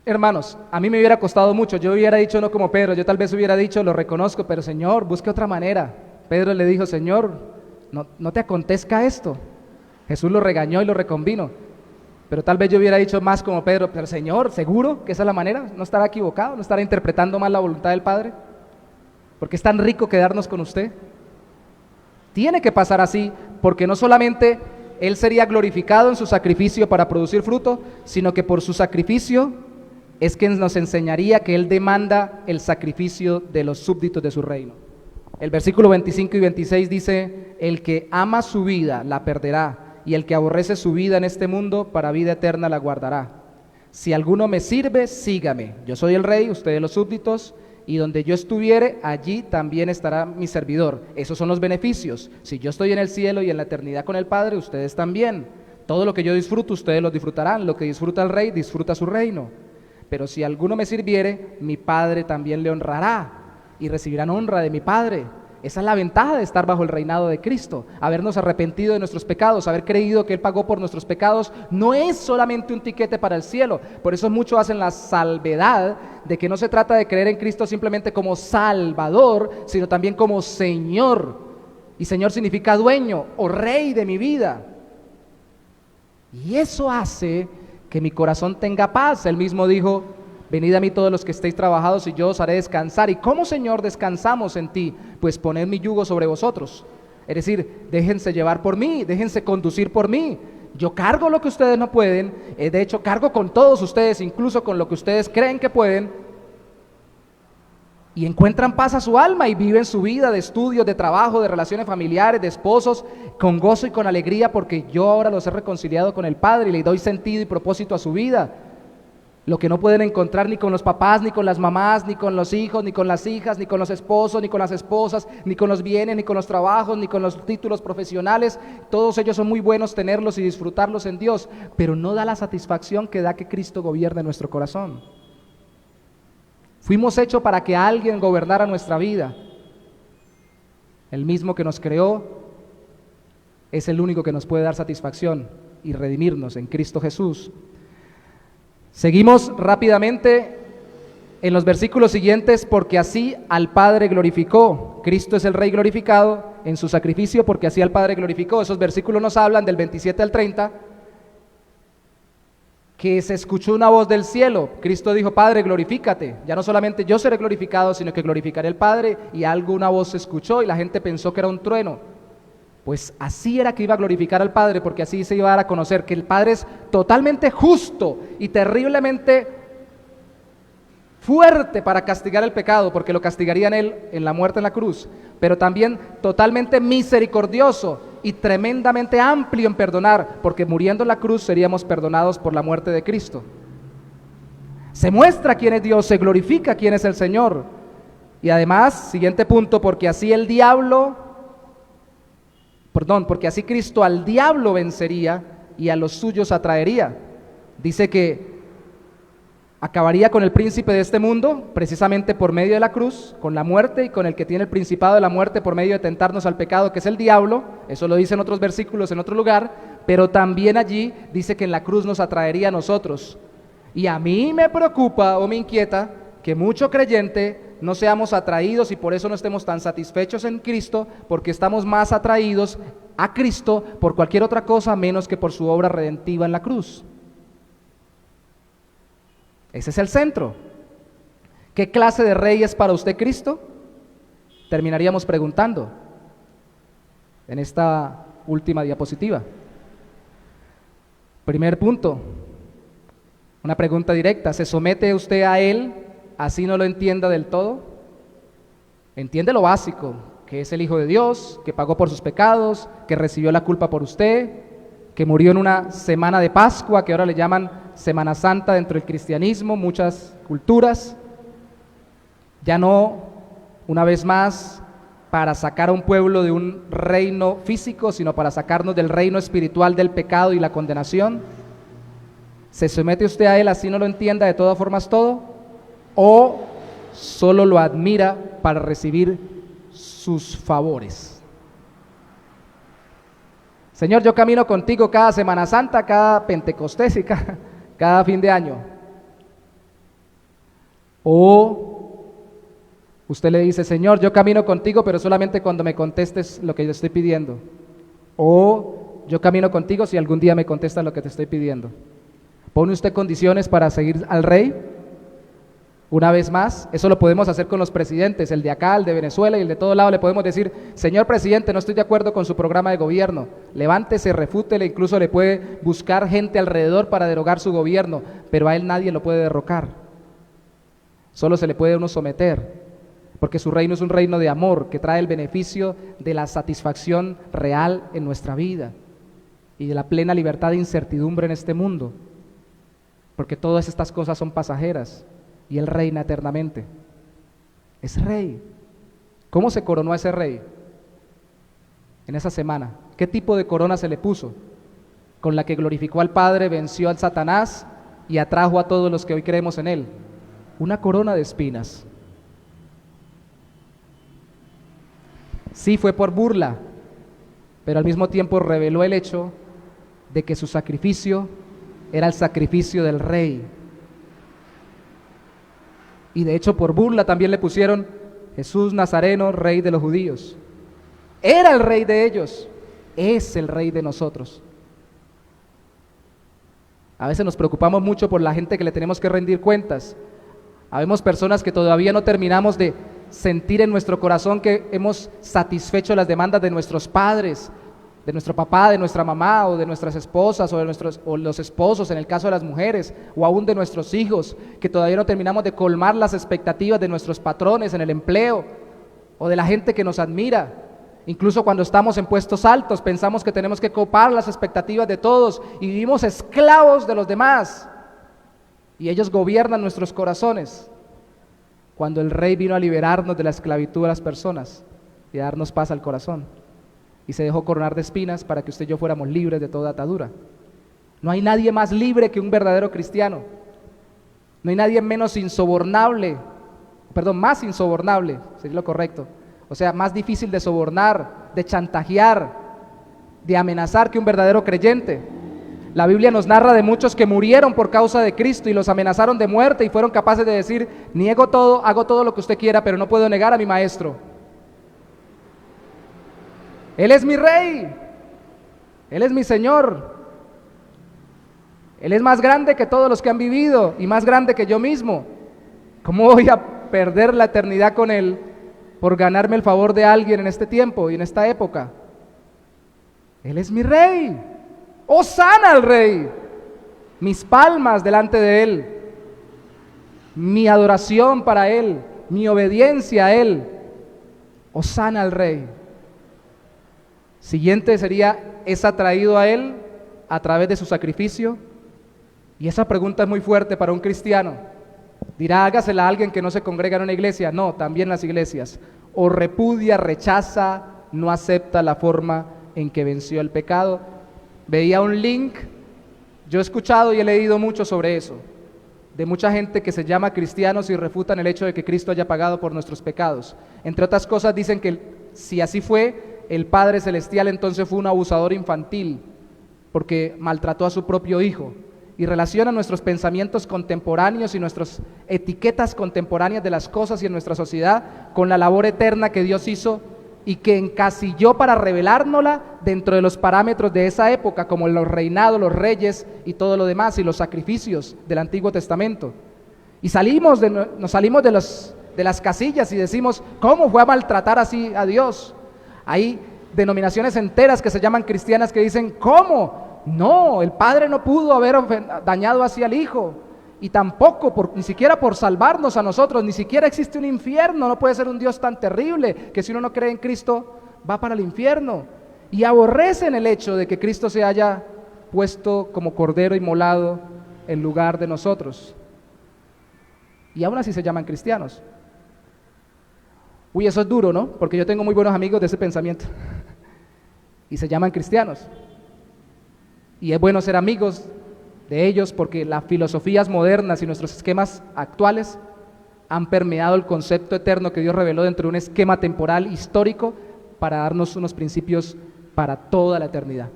Hermanos, a mí me hubiera costado mucho, yo hubiera dicho no como Pedro, yo tal vez hubiera dicho lo reconozco, pero Señor, busque otra manera. Pedro le dijo, Señor, no te acontezca esto. Jesús lo regañó y lo reconvino, pero tal vez yo hubiera dicho más como Pedro, pero Señor, ¿seguro que esa es la manera? ¿No estará equivocado? ¿No estará interpretando mal la voluntad del Padre? Porque es tan rico quedarnos con usted. Tiene que pasar así, porque no solamente Él sería glorificado en su sacrificio para producir fruto, sino que por su sacrificio es que nos enseñaría que Él demanda el sacrificio de los súbditos de su reino. El versículo 25 y 26 dice: el que ama su vida la perderá, y el que aborrece su vida en este mundo, para vida eterna la guardará. Si alguno me sirve, sígame. Yo soy el rey, ustedes los súbditos, y donde yo estuviere, allí también estará mi servidor. Esos son los beneficios. Si yo estoy en el cielo y en la eternidad con el Padre, ustedes también. Todo lo que yo disfruto, ustedes lo disfrutarán. Lo que disfruta el rey, disfruta su reino. Pero si alguno me sirviere, mi Padre también le honrará, y recibirán honra de mi Padre. Esa es la ventaja de estar bajo el reinado de Cristo, habernos arrepentido de nuestros pecados, haber creído que Él pagó por nuestros pecados. No es solamente un tiquete para el cielo. Por eso muchos hacen la salvedad de que no se trata de creer en Cristo simplemente como Salvador, sino también como Señor. Y Señor significa dueño o rey de mi vida. Y eso hace que mi corazón tenga paz. Él mismo dijo: venid a mí todos los que estéis trabajados y yo os haré descansar. ¿Y cómo, Señor, descansamos en ti? Pues poned mi yugo sobre vosotros. Es decir, déjense llevar por mí, déjense conducir por mí. Yo cargo lo que ustedes no pueden, de hecho cargo con todos ustedes, incluso con lo que ustedes creen que pueden, y encuentran paz a su alma y viven su vida de estudios, de trabajo, de relaciones familiares, de esposos, con gozo y con alegría, porque yo ahora los he reconciliado con el Padre y le doy sentido y propósito a su vida. Lo que no pueden encontrar ni con los papás, ni con las mamás, ni con los hijos, ni con las hijas, ni con los esposos, ni con las esposas, ni con los bienes, ni con los trabajos, ni con los títulos profesionales. Todos ellos son muy buenos tenerlos y disfrutarlos en Dios, pero no da la satisfacción que da que Cristo gobierne nuestro corazón. Fuimos hechos para que alguien gobernara nuestra vida. El mismo que nos creó es el único que nos puede dar satisfacción y redimirnos en Cristo Jesús. Seguimos rápidamente en los versículos siguientes: porque así al Padre glorificó. Cristo es el Rey glorificado en su sacrificio, porque así al Padre glorificó. Esos versículos nos hablan del 27 al 30, que se escuchó una voz del cielo. Cristo dijo: Padre, glorifícate. Ya no solamente yo seré glorificado, sino que glorificaré al Padre. Y alguna voz se escuchó y la gente pensó que era un trueno. Pues así era que iba a glorificar al Padre, porque así se iba a dar a conocer que el Padre es totalmente justo y terriblemente fuerte para castigar el pecado, porque lo castigarían Él en la muerte en la cruz, pero también totalmente misericordioso y tremendamente amplio en perdonar, porque muriendo en la cruz seríamos perdonados por la muerte de Cristo. Se muestra quién es Dios, se glorifica quién es el Señor. Y además, siguiente punto: porque así porque así Cristo al diablo vencería y a los suyos atraería. Dice que acabaría con el príncipe de este mundo precisamente por medio de la cruz, con la muerte, y con el que tiene el principado de la muerte por medio de tentarnos al pecado, que es el diablo. Eso lo dice en otros versículos, en otro lugar, pero también allí dice que en la cruz nos atraería a nosotros. Y a mí me preocupa o me inquieta que mucho creyente no seamos atraídos y por eso no estemos tan satisfechos en Cristo, porque estamos más atraídos a Cristo por cualquier otra cosa menos que por su obra redentiva en la cruz. Ese es el centro. ¿Qué clase de rey es para usted Cristo? Terminaríamos preguntando en esta última diapositiva. Primer punto, una pregunta directa: ¿se somete usted a Él así no lo entienda del todo? Entiende lo básico, que es el Hijo de Dios, que pagó por sus pecados, que recibió la culpa por usted, que murió en una semana de Pascua, que ahora le llaman Semana Santa dentro del cristianismo, muchas culturas. Ya no, una vez más, para sacar a un pueblo de un reino físico, sino para sacarnos del reino espiritual del pecado y la condenación. ¿Se somete usted a Él así no lo entienda de todas formas todo? ¿O solo lo admira para recibir sus favores? Señor, yo camino contigo cada Semana Santa, cada Pentecostés y cada fin de año. O usted le dice: Señor, yo camino contigo, pero solamente cuando me contestes lo que yo estoy pidiendo. O yo camino contigo si algún día me contestas lo que te estoy pidiendo. ¿Pone usted condiciones para seguir al Rey? Una vez más, eso lo podemos hacer con los presidentes, el de acá, el de Venezuela y el de todo lado. Le podemos decir: señor presidente, no estoy de acuerdo con su programa de gobierno, levántese, refútele, incluso le puede buscar gente alrededor para derogar su gobierno, pero a él nadie lo puede derrocar. Solo se le puede a uno someter, porque su reino es un reino de amor que trae el beneficio de la satisfacción real en nuestra vida y de la plena libertad de incertidumbre en este mundo, porque todas estas cosas son pasajeras y Él reina eternamente. Es rey. ¿Cómo se coronó a ese rey en esa semana? ¿Qué tipo de corona se le puso? Con la que glorificó al Padre, venció al Satanás y atrajo a todos los que hoy creemos en Él. Una corona de espinas. Sí, fue por burla, pero al mismo tiempo reveló el hecho de que su sacrificio era el sacrificio del rey. Y de hecho por burla también le pusieron Jesús Nazareno, rey de los judíos. Era el rey de ellos, es el rey de nosotros. A veces nos preocupamos mucho por la gente que le tenemos que rendir cuentas. Habemos personas que todavía no terminamos de sentir en nuestro corazón que hemos satisfecho las demandas de nuestros padres, de nuestro papá, de nuestra mamá, o de nuestras esposas, o los esposos en el caso de las mujeres, o aún de nuestros hijos, que todavía no terminamos de colmar las expectativas de nuestros patrones en el empleo, o de la gente que nos admira. Incluso cuando estamos en puestos altos, pensamos que tenemos que copar las expectativas de todos y vivimos esclavos de los demás. Y ellos gobiernan nuestros corazones, cuando el Rey vino a liberarnos de la esclavitud de las personas y a darnos paz al corazón. Y se dejó coronar de espinas para que usted y yo fuéramos libres de toda atadura. No hay nadie más libre que un verdadero cristiano. No hay nadie menos insobornable, más insobornable, sería lo correcto. O sea, más difícil de sobornar, de chantajear, de amenazar que un verdadero creyente. La Biblia nos narra de muchos que murieron por causa de Cristo y los amenazaron de muerte y fueron capaces de decir: niego todo, hago todo lo que usted quiera, pero no puedo negar a mi maestro. Él es mi rey, Él es mi Señor, Él es más grande que todos los que han vivido y más grande que yo mismo. ¿Cómo voy a perder la eternidad con Él por ganarme el favor de alguien en este tiempo y en esta época? Él es mi rey. ¡Hosana al rey! Mis palmas delante de Él, mi adoración para Él, mi obediencia a Él. ¡Hosana al rey! Siguiente sería: ¿es atraído a Él a través de su sacrificio? Y esa pregunta es muy fuerte para un cristiano. Dirá: hágasela a alguien que no se congrega en una iglesia. No, también las iglesias. O repudia, rechaza, no acepta la forma en que venció el pecado. Veía un link, yo he escuchado y he leído mucho sobre eso, de mucha gente que se llama cristianos y refutan el hecho de que Cristo haya pagado por nuestros pecados. Entre otras cosas dicen que si así fue, el Padre Celestial entonces fue un abusador infantil, porque maltrató a su propio hijo, y relacionan nuestros pensamientos contemporáneos y nuestras etiquetas contemporáneas de las cosas y en nuestra sociedad con la labor eterna que Dios hizo y que encasilló para revelárnosla dentro de los parámetros de esa época, como los reinados, los reyes y todo lo demás, y los sacrificios del Antiguo Testamento. Y nos salimos de las casillas y decimos: ¿cómo fue a maltratar así a Dios? Hay denominaciones enteras que se llaman cristianas que dicen: ¿cómo? No, el Padre no pudo haber dañado así al Hijo, y tampoco, ni siquiera por salvarnos a nosotros, ni siquiera existe un infierno. No puede ser un Dios tan terrible que si uno no cree en Cristo va para el infierno. Y aborrecen el hecho de que Cristo se haya puesto como cordero inmolado en lugar de nosotros. Y aún así se llaman cristianos. Uy, eso es duro, ¿no? Porque yo tengo muy buenos amigos de ese pensamiento y se llaman cristianos. Y es bueno ser amigos de ellos porque las filosofías modernas y nuestros esquemas actuales han permeado el concepto eterno que Dios reveló dentro de un esquema temporal histórico para darnos unos principios para toda la eternidad,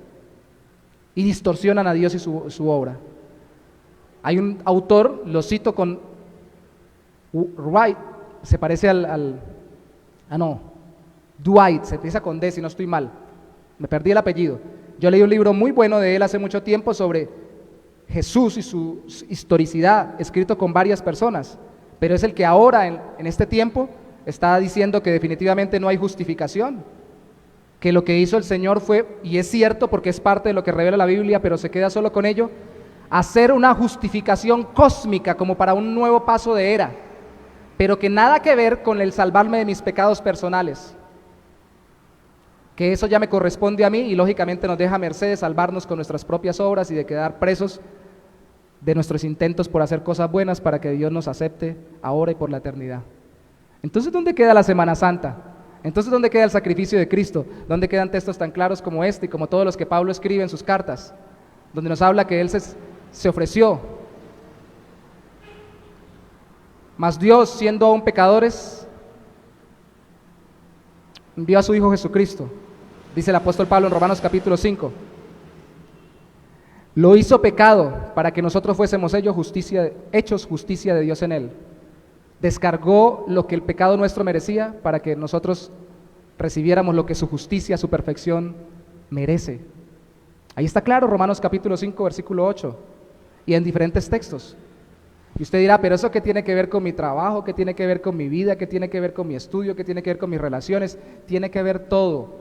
y distorsionan a Dios y su obra. Hay un autor, lo cito con Wright, se parece Dwight, se empieza con D si no estoy mal, me perdí el apellido. Yo leí un libro muy bueno de él hace mucho tiempo sobre Jesús y su historicidad, escrito con varias personas, pero es el que ahora en este tiempo está diciendo que definitivamente no hay justificación, que lo que hizo el Señor fue, y es cierto porque es parte de lo que revela la Biblia, pero se queda solo con ello, hacer una justificación cósmica como para un nuevo paso de era, pero que nada que ver con el salvarme de mis pecados personales, que eso ya me corresponde a mí y lógicamente nos deja merced de salvarnos con nuestras propias obras y de quedar presos de nuestros intentos por hacer cosas buenas para que Dios nos acepte ahora y por la eternidad. Entonces, ¿dónde queda la Semana Santa? Entonces, ¿dónde queda el sacrificio de Cristo? ¿Dónde quedan textos tan claros como este y como todos los que Pablo escribe en sus cartas, donde nos habla que Él se ofreció? Mas Dios, siendo aún pecadores, envió a su Hijo Jesucristo, dice el apóstol Pablo en Romanos capítulo 5. Lo hizo pecado para que nosotros fuésemos hechos justicia de Dios en Él. Descargó lo que el pecado nuestro merecía para que nosotros recibiéramos lo que su justicia, su perfección merece. Ahí está claro, Romanos capítulo 5, versículo 8, y en diferentes textos. Y usted dirá, pero ¿eso qué tiene que ver con mi trabajo? ¿Qué tiene que ver con mi vida? ¿Qué tiene que ver con mi estudio? ¿Qué tiene que ver con mis relaciones? Tiene que ver todo,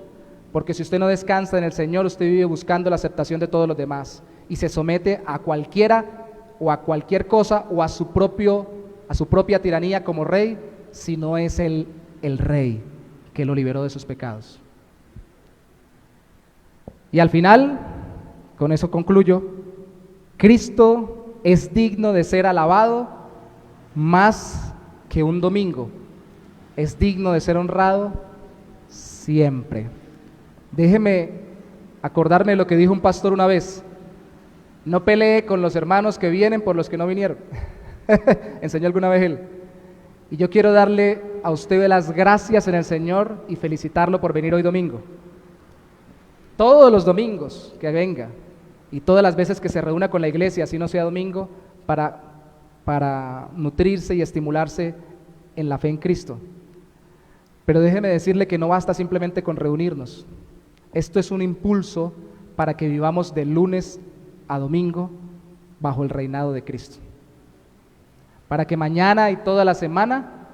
porque si usted no descansa en el Señor, usted vive buscando la aceptación de todos los demás y se somete a cualquiera o a cualquier cosa o a su propia tiranía como rey, si no es el rey que lo liberó de sus pecados. Y al final, con eso concluyo, Cristo es digno de ser alabado más que un domingo, es digno de ser honrado siempre. Déjeme acordarme de lo que dijo un pastor una vez: no pelee con los hermanos que vienen por los que no vinieron. Enseñó alguna vez él. Y yo quiero darle a usted las gracias en el Señor y felicitarlo por venir hoy domingo. Todos los domingos que venga y todas las veces que se reúna con la iglesia, así no sea domingo, para nutrirse y estimularse en la fe en Cristo. Pero déjeme decirle que no basta simplemente con reunirnos. Esto es un impulso para que vivamos de lunes a domingo bajo el reinado de Cristo. Para que mañana y toda la semana,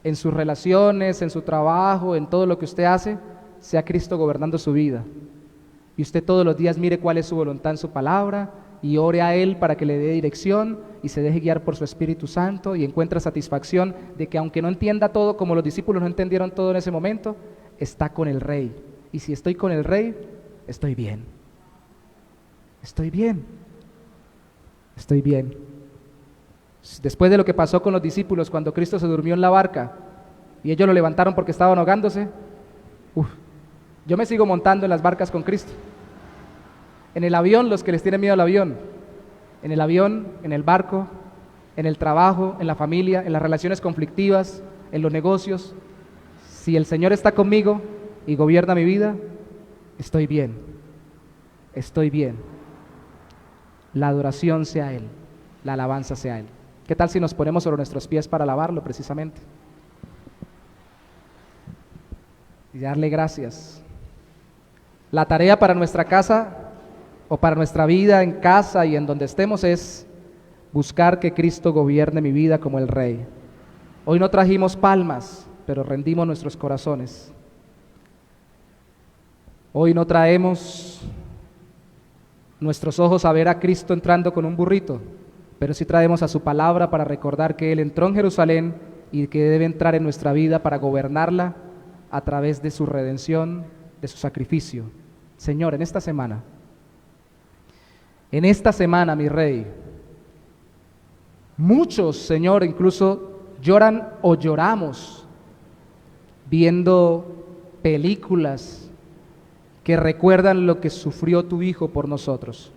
en sus relaciones, en su trabajo, en todo lo que usted hace, sea Cristo gobernando su vida. Y usted todos los días mire cuál es su voluntad en su palabra y ore a Él para que le dé dirección y se deje guiar por su Espíritu Santo y encuentre satisfacción de que aunque no entienda todo como los discípulos no entendieron todo en ese momento, está con el Rey. Y si estoy con el Rey, estoy bien. Estoy bien. Estoy bien. Después de lo que pasó con los discípulos cuando Cristo se durmió en la barca y ellos lo levantaron porque estaban ahogándose, yo me sigo montando en las barcas con Cristo. En el avión, los que les tienen miedo al avión, en el avión, en el barco, en el trabajo, en la familia, en las relaciones conflictivas, en los negocios, si el Señor está conmigo y gobierna mi vida, estoy bien, estoy bien. La adoración sea a Él, la alabanza sea a Él. ¿Qué tal si nos ponemos sobre nuestros pies para alabarlo precisamente? Y darle gracias. La tarea para nuestra casa o para nuestra vida en casa y en donde estemos es buscar que Cristo gobierne mi vida como el Rey. Hoy no trajimos palmas, pero rendimos nuestros corazones. Hoy no traemos nuestros ojos a ver a Cristo entrando con un burrito, pero sí traemos a su palabra para recordar que Él entró en Jerusalén y que debe entrar en nuestra vida para gobernarla a través de su redención, de su sacrificio. Señor, en esta semana, mi Rey, muchos, Señor, incluso lloran o lloramos viendo películas que recuerdan lo que sufrió tu Hijo por nosotros.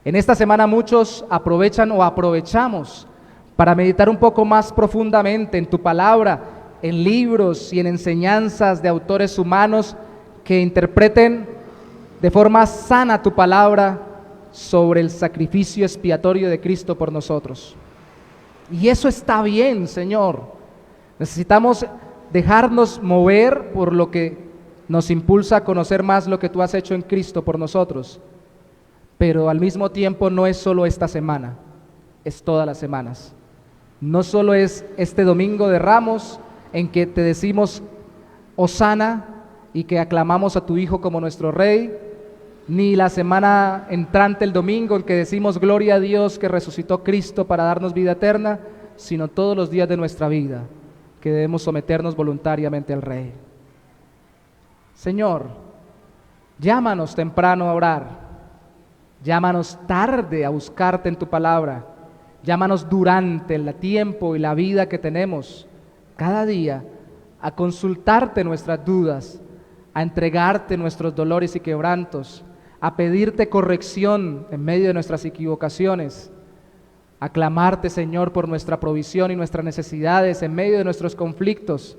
En esta semana muchos aprovechan o aprovechamos para meditar un poco más profundamente en tu palabra, en libros y en enseñanzas de autores humanos que interpreten de forma sana tu palabra sobre el sacrificio expiatorio de Cristo por nosotros. Y eso está bien, Señor. Necesitamos dejarnos mover por lo que nos impulsa a conocer más lo que tú has hecho en Cristo por nosotros. Pero al mismo tiempo no es solo esta semana, es todas las semanas. No solo es este domingo de Ramos en que te decimos Hosana y que aclamamos a tu Hijo como nuestro Rey, ni la semana entrante el domingo en que decimos gloria a Dios que resucitó Cristo para darnos vida eterna, sino todos los días de nuestra vida, que debemos someternos voluntariamente al Rey. Señor, llámanos temprano a orar, llámanos tarde a buscarte en tu palabra, llámanos durante el tiempo y la vida que tenemos cada día a consultarte nuestras dudas, a entregarte nuestros dolores y quebrantos, a pedirte corrección en medio de nuestras equivocaciones, a clamarte, Señor, por nuestra provisión y nuestras necesidades en medio de nuestros conflictos,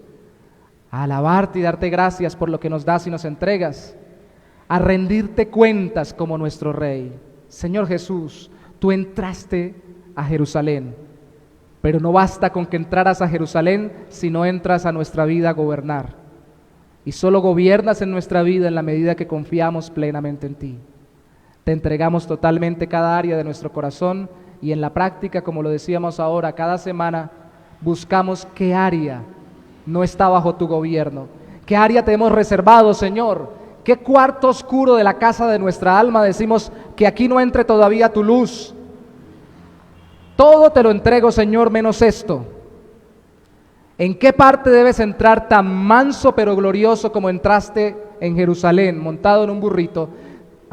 a alabarte y darte gracias por lo que nos das y nos entregas, a rendirte cuentas como nuestro Rey. Señor Jesús, tú entraste a Jerusalén, pero no basta con que entraras a Jerusalén si no entras a nuestra vida a gobernar. Y solo gobiernas en nuestra vida en la medida que confiamos plenamente en ti. Te entregamos totalmente cada área de nuestro corazón y en la práctica, como lo decíamos ahora, cada semana buscamos qué área no está bajo tu gobierno, qué área te hemos reservado, Señor, qué cuarto oscuro de la casa de nuestra alma decimos que aquí no entre todavía tu luz. Todo te lo entrego, Señor, menos esto. ¿En qué parte debes entrar tan manso pero glorioso como entraste en Jerusalén, montado en un burrito,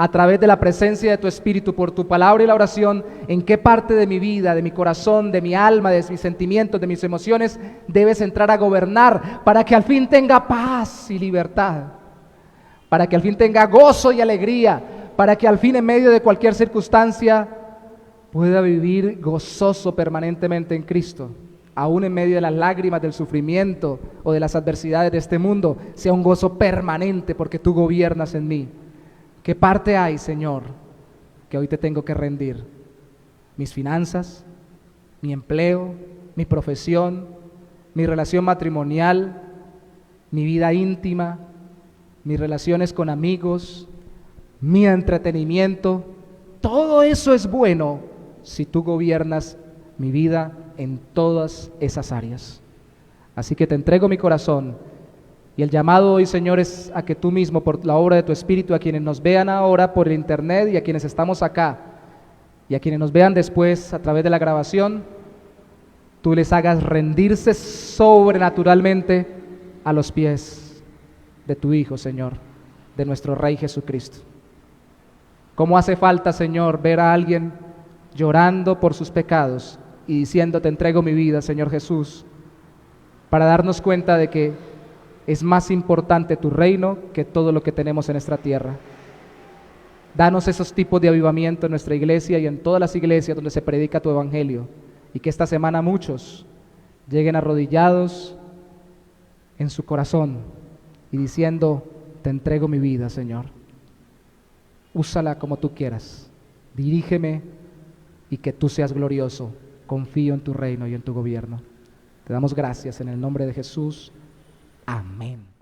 a través de la presencia de tu Espíritu, por tu palabra y la oración? ¿En qué parte de mi vida, de mi corazón, de mi alma, de mis sentimientos, de mis emociones debes entrar a gobernar para que al fin tenga paz y libertad? Para que al fin tenga gozo y alegría, para que al fin en medio de cualquier circunstancia pueda vivir gozoso permanentemente en Cristo. Aún en medio de las lágrimas, del sufrimiento o de las adversidades de este mundo, sea un gozo permanente porque tú gobiernas en mí. ¿Qué parte hay, Señor, que hoy te tengo que rendir? ¿Mis finanzas? ¿Mi empleo? ¿Mi profesión? ¿Mi relación matrimonial? ¿Mi vida íntima? ¿Mis relaciones con amigos? ¿Mi entretenimiento? Todo eso es bueno si tú gobiernas mi vida en todas esas áreas. Así que te entrego mi corazón y el llamado hoy, Señor, es a que tú mismo, por la obra de tu Espíritu, a quienes nos vean ahora por el internet y a quienes estamos acá y a quienes nos vean después a través de la grabación, tú les hagas rendirse sobrenaturalmente a los pies de tu Hijo, Señor, de nuestro Rey Jesucristo. ¿Cómo hace falta, Señor, ver a alguien llorando por sus pecados y diciendo, te entrego mi vida, Señor Jesús, para darnos cuenta de que es más importante tu reino que todo lo que tenemos en esta tierra? Danos esos tipos de avivamiento en nuestra iglesia y en todas las iglesias donde se predica tu evangelio, y que esta semana muchos lleguen arrodillados en su corazón y diciendo, te entrego mi vida, Señor. Úsala como tú quieras, dirígeme y que tú seas glorioso. Confío en tu reino y en tu gobierno. Te damos gracias en el nombre de Jesús. Amén.